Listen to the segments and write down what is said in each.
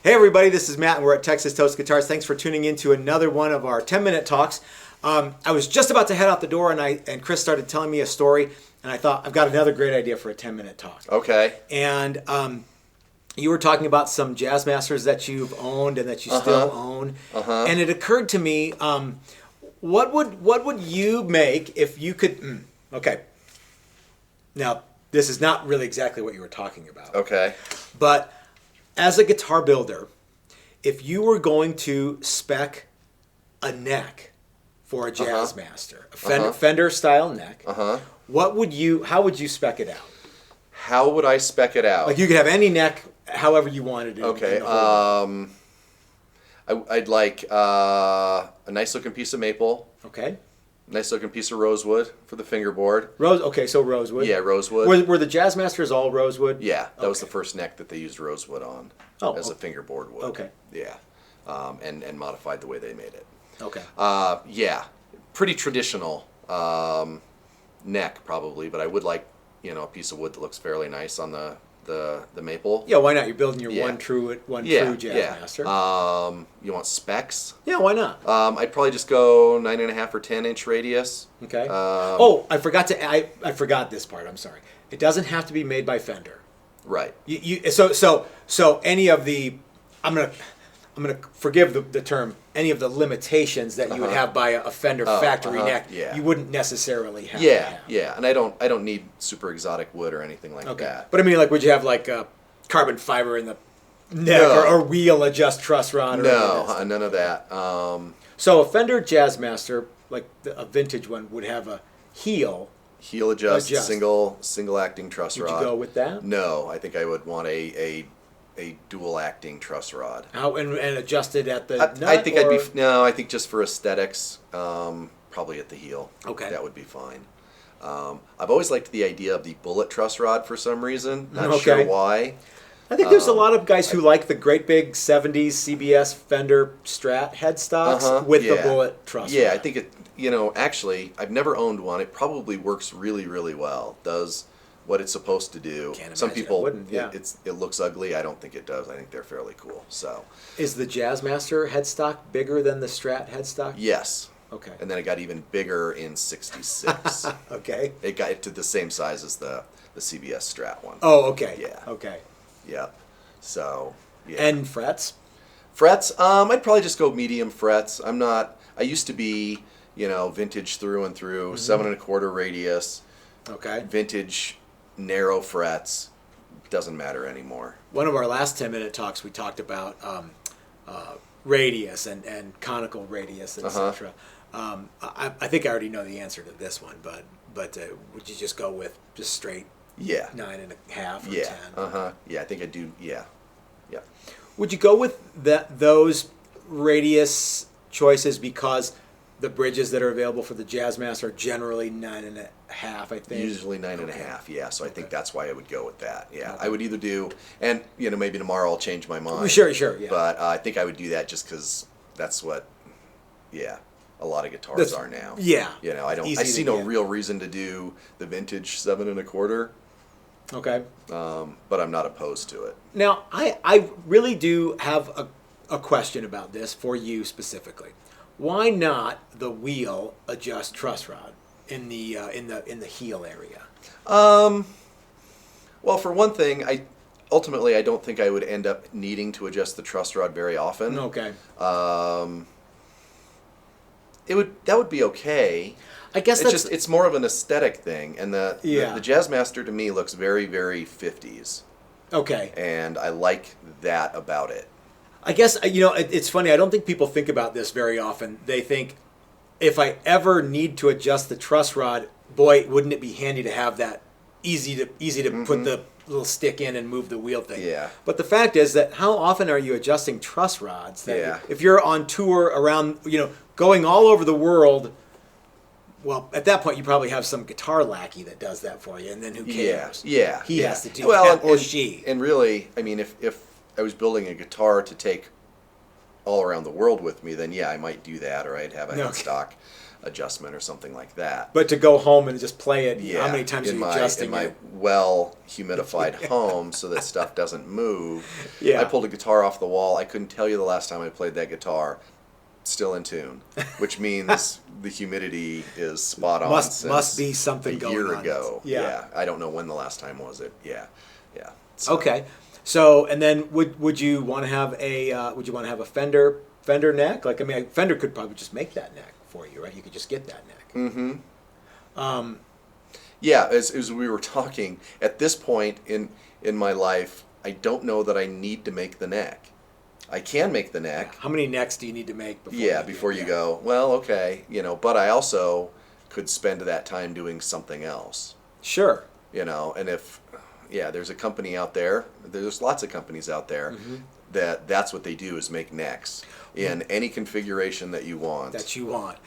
Hey everybody, this is Matt and we're at Texas Toast Guitars. Thanks for tuning in to another one of our 10-minute talks. I was just about to head out the door and Chris started telling me a story and I thought, I've got another great idea for a 10-minute talk. Okay. And you were talking about some jazz masters that you've owned and that you still own. And it occurred to me, what would you make if you could, okay. Now, this is not really exactly what you were talking about. Okay. But as a guitar builder, if you were going to spec a neck for a jazz master, a Fender style neck, how would you spec it out? How would I spec it out? Like you could have any neck however you wanted it. Okay. I'd like a nice looking piece of maple. Okay. Nice looking piece of rosewood for the fingerboard. Okay, so rosewood. Yeah, rosewood. Were the jazz masters all rosewood? Yeah, that was the first neck that they used rosewood on as a fingerboard wood. Okay. Yeah, and modified the way they made it. Okay. Yeah, pretty traditional neck probably, but I would like a piece of wood that looks fairly nice on the maple. Yeah, why not? You're building your one true jazz master. You want specs? Yeah, why not? I'd probably just go 9.5 or 10-inch radius. Okay. I forgot this part. I'm sorry. It doesn't have to be made by Fender. Right. So any of the, I'm gonna forgive the term, any of the limitations that you would have by a Fender factory neck, you wouldn't necessarily have. Yeah, and I don't need super exotic wood or anything like that. But I mean, like, would you have like a carbon fiber in the neck or wheel adjust truss rod? No, none of that. So a Fender Jazz Master, like a vintage one, would have a heel adjust. Single acting truss rod. Would you go with that? No, I think I would want a dual acting truss rod. How and adjusted at the nut? I think I think just for aesthetics, probably at the heel. Okay, that would be fine. I've always liked the idea of the bullet truss rod for some reason. Not sure why. I think there's a lot of guys who like the great big 70s CBS Fender Strat headstocks with the bullet truss rod. Yeah, I think it. Actually, I've never owned one. It probably works really, really well. Does what it's supposed to do. Some people, it looks ugly. I don't think it does. I think they're fairly cool. So, is the Jazzmaster headstock bigger than the Strat headstock? Yes. Okay. And then it got even bigger in '66. Okay. It got to the same size as the CBS Strat one. Oh, okay. Yeah. Okay. Yep. So. Yeah. And frets? Frets. I'd probably just go medium frets. I used to be, vintage through and through, 7 1/4 radius. Okay. Vintage. Narrow frets, doesn't matter anymore. One of our last 10-minute talks, we talked about radius and conical radius, etc. I think I already know the answer to this one, but would you just go with just straight 9.5 or 10? Yeah, I think I do. Yeah. Would you go with those radius choices because the bridges that are available for the Jazz Master are generally 9.5, I think. Usually 9.5, yeah. So I think that's why I would go with that. Yeah, I would either do, and maybe tomorrow I'll change my mind. Sure, yeah. But I think I would do that just because that's what, a lot of guitars are now. Yeah. I see no real reason to do the vintage 7 1/4. Okay. But I'm not opposed to it. Now, I really do have a question about this for you specifically. Why not the wheel adjust truss rod in the heel area? Well, for one thing, ultimately I don't think I would end up needing to adjust the truss rod very often. Okay. That would be okay. I guess it's more of an aesthetic thing, and the Jazz Master to me looks very, very 50s. Okay. And I like that about it. I guess, it's funny. I don't think people think about this very often. They think, if I ever need to adjust the truss rod, boy, wouldn't it be handy to have that easy to put the little stick in and move the wheel thing. Yeah. But the fact is that how often are you adjusting truss rods? If you're on tour around, going all over the world, well, at that point you probably have some guitar lackey that does that for you, and then who cares? Yeah. He has to do that, or she. And really, I mean, if I was building a guitar to take all around the world with me, then I might do that, or I'd have a headstock. adjustment or something like that. But to go home and just play it, Yeah, how many times are you adjusting in my it? well humidified home so that stuff doesn't move. Yeah. I pulled a guitar off the wall. I couldn't tell you the last time I played that guitar. Still in tune, which means the humidity is spot on. Must be something going on. A year ago. Yeah. I don't know when the last time was it. Yeah. So, okay. So, and then would you want to have a Fender neck? Like, I mean, Fender could probably just make that neck for you, right? You could just get that neck. Mm-hmm. Yeah, as we were talking, at this point in my life, I don't know that I need to make the neck. I can make the neck. How many necks do you need to make before you go, well, okay, but I also could spend that time doing something else. Sure. And if, there's a company out there, there's lots of companies out there that's what they do is make necks in any configuration that you want.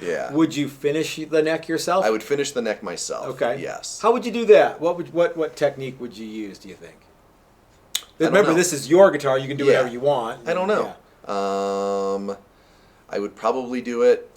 Yeah. Would you finish the neck yourself? I would finish the neck myself. Okay. Yes. How would you do that? What technique would you use, do you think? Remember, this is your guitar. You can do whatever you want. I don't know. Yeah. I would probably do it.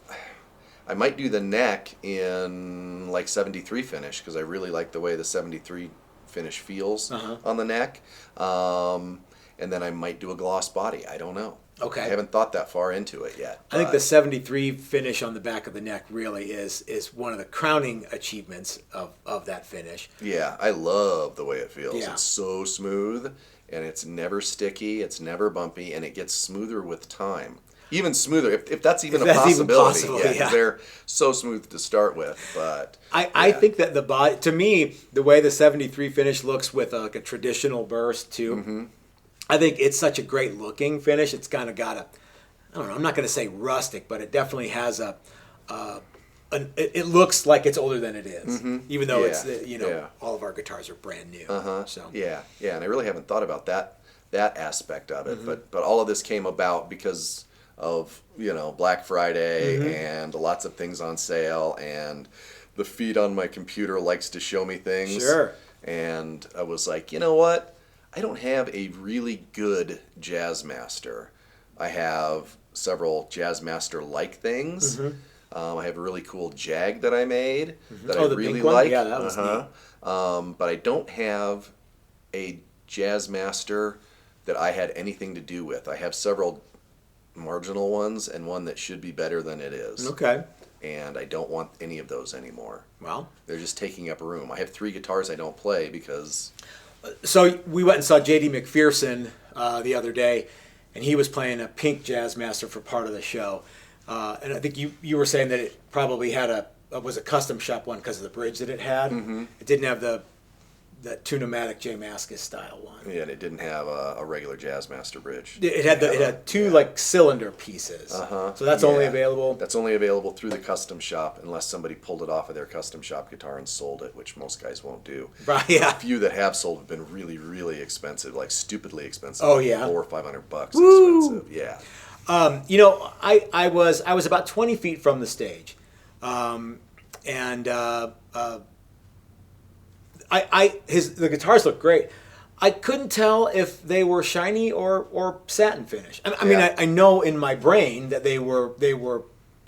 I might do the neck in like 73 finish because I really like the way the 73 finish feels on the neck. And then I might do a gloss body. I don't know. Okay. I haven't thought that far into it yet. I think the 73 finish on the back of the neck really is one of the crowning achievements of that finish. Yeah, I love the way it feels. Yeah. It's so smooth. And it's never sticky, it's never bumpy, and it gets smoother with time. Even smoother, if that's even a possibility. Because they're so smooth to start with. But I think that the body, to me, the way the 73 finish looks with like a traditional burst too, I think it's such a great looking finish. It's kind of got I don't know, I'm not going to say rustic, but it definitely has it looks like it's older than it is, even though it's all of our guitars are brand new. So and I really haven't thought about that aspect of it, but all of this came about because of Black Friday and lots of things on sale, and the feed on my computer likes to show me things. Sure. And I was like, you know what? I don't have a really good Jazzmaster. I have several Jazzmaster-like things. I have a really cool Jag that I made that I really like. Yeah, that was neat. But I don't have a Jazzmaster that I had anything to do with. I have several marginal ones and one that should be better than it is. Okay. And I don't want any of those anymore. Well, they're just taking up room. I have 3 guitars I don't play because... So we went and saw J.D. McPherson the other day, and he was playing a pink Jazzmaster for part of the show. And I think you were saying that it probably had was a custom shop one because of the bridge that it had. It didn't have the Tune-O-Matic J. Mascis style one. Yeah, and it didn't have a regular Jazzmaster bridge. It had 2 like cylinder pieces. So that's only available. That's only available through the custom shop unless somebody pulled it off of their custom shop guitar and sold it, which most guys won't do. Right. Yeah. A few that have sold have been really, really expensive, like stupidly expensive. Oh yeah. $400 or $500 expensive. Yeah. I was about 20 feet from the stage, the guitars looked great. I couldn't tell if they were shiny or satin finish. I mean, I know in my brain that they were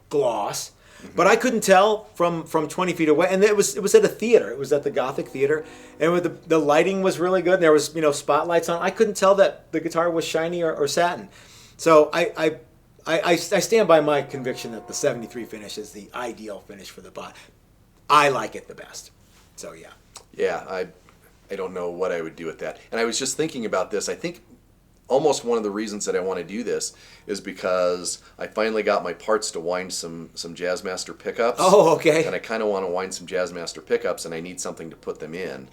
gloss, but I couldn't tell from 20 feet away. And it was at a theater. It was at the Gothic Theater, and the lighting was really good. And there was spotlights on. I couldn't tell that the guitar was shiny or satin. So I stand by my conviction that the 73 finish is the ideal finish for the bot. I like it the best. So yeah. Yeah, I don't know what I would do with that. And I was just thinking about this. I think almost one of the reasons that I want to do this is because I finally got my parts to wind some Jazzmaster pickups. Oh, okay. And I kind of want to wind some Jazzmaster pickups, and I need something to put them in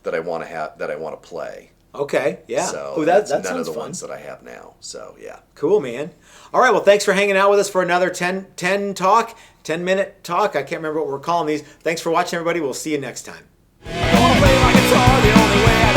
that I want to play. Okay, yeah. So that none sounds of the fun. ones that I have now. So yeah. Cool, man. All right, well, thanks for hanging out with us for another 10-minute talk. I can't remember what we're calling these. Thanks for watching, everybody. We'll see you next time. I wanna play my guitar the only way